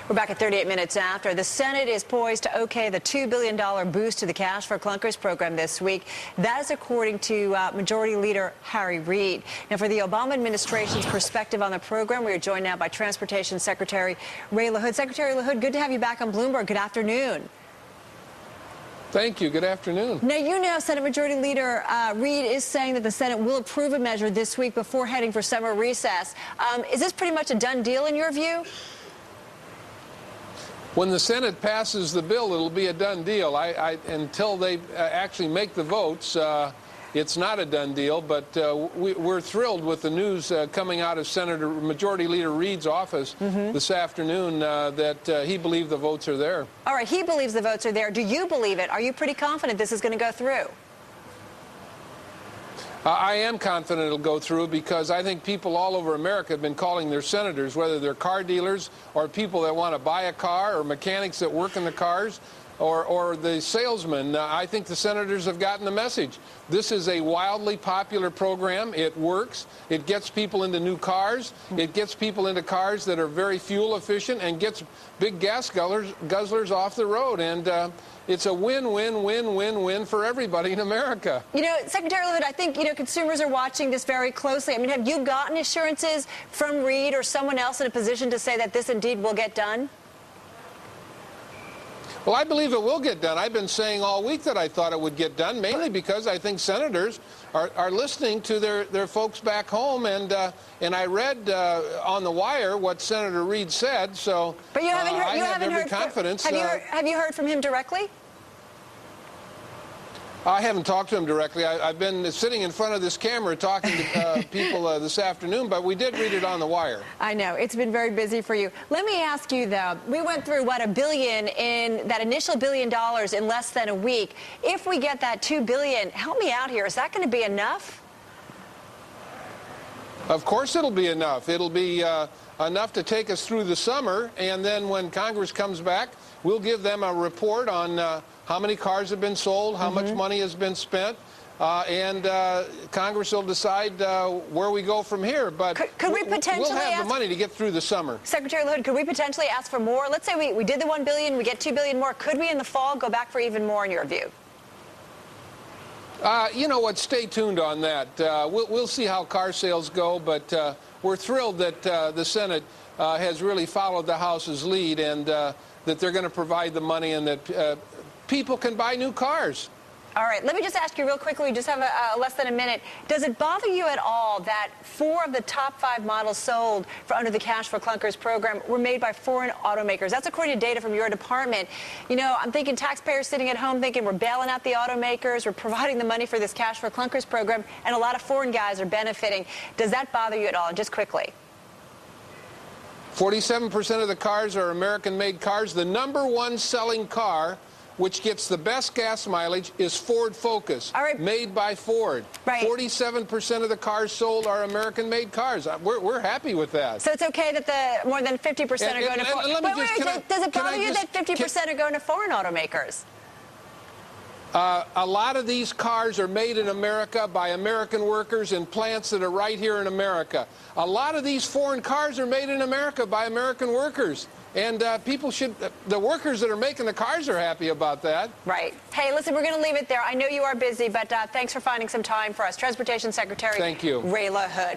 We're back at 38 minutes after. The Senate is poised to okay the $2 billion boost to the Cash-for-Clunkers program this week. That is according to Majority Leader Harry Reid. Now, for the Obama administration's perspective on the program, we are joined now by Transportation Secretary Ray LaHood. Secretary LaHood, good to have you back on Bloomberg. Good afternoon. Thank you. Good afternoon. Now, you know Senate Majority Leader Reid is saying that the Senate will approve a measure this week before heading for summer recess. Is this pretty much a done deal in your view? When the Senate passes the bill, it'll be a done deal. Until they actually make the votes, it's not a done deal. But we're thrilled with the news coming out of Senator Majority Leader Reid's office this afternoon that he believes the votes are there. All right, he believes the votes are there. Do you believe it? Are you pretty confident this is going to go through? I am confident it'll go through because I think people all over America have been calling their senators, whether they're car dealers or people that want to buy a car or mechanics that work in the cars or the salesmen. I think the senators have gotten the message. This is a wildly popular program. It works. It gets people into new cars. It gets people into cars that are very fuel efficient and gets big gas guzzlers off the road. And it's a win-win-win-win-win for everybody in America. You know, Secretary LaHood, I think, consumers are watching this very closely. I mean, have you gotten assurances from Reid or someone else in a position to say that this indeed will get done? Well, I believe it will get done. I've been saying all week that I thought it would get done, mainly because I think senators are listening to their folks back home. And I read on the wire what Senator Reid said. So but you haven't heard, I have every confidence. Have you heard from him directly? I haven't talked to him directly. I've been sitting in front of this camera talking to people this afternoon, but we did read it on the wire. I know. It's been very busy for you. Let me ask you, though. We went through, what, $1 billion in that initial $1 billion in less than a week. If we get that $2 billion, help me out here. Is that going to be enough? Of course it'll be enough. It'll be enough to take us through the summer, and then when Congress comes back, we'll give them a report on how many cars have been sold, how much money has been spent, and Congress will decide where we go from here. But could we potentially we'll have the money to get through the summer. Secretary LaHood, could we potentially ask for more? Let's say we did the $1 billion, we get $2 billion more. Could we in the fall go back for even more in your view? You know what? Stay tuned on that. We'll see how car sales go, but we're thrilled that the Senate has really followed the House's lead and that they're going to provide the money and that people can buy new cars. All right, let me just ask you real quickly, we just have less than a minute. Does it bother you at all that 4 of the top 5 models sold under the Cash-for-Clunkers program were made by foreign automakers? That's according to data from your department. You know, I'm thinking taxpayers sitting at home thinking we're bailing out the automakers, we're providing the money for this Cash-for-Clunkers program, and a lot of foreign guys are benefiting. Does that bother you at all? Just quickly. 47% of the cars are American-made cars. The #1 selling car, which gets the best gas mileage, is Ford Focus, made by Ford. 47% of the cars sold are American-made cars. We're happy with that. So it's okay that the more than 50% are going to foreign. Does it bother you that 50% are going to foreign automakers? A lot of these cars are made in America by American workers in plants that are right here in America. A lot of these foreign cars are made in America by American workers. And people should, the workers that are making the cars are happy about that. Right. Hey, listen, we're going to leave it there. I know you are busy, but thanks for finding some time for us. Transportation Secretary Thank you. Ray LaHood.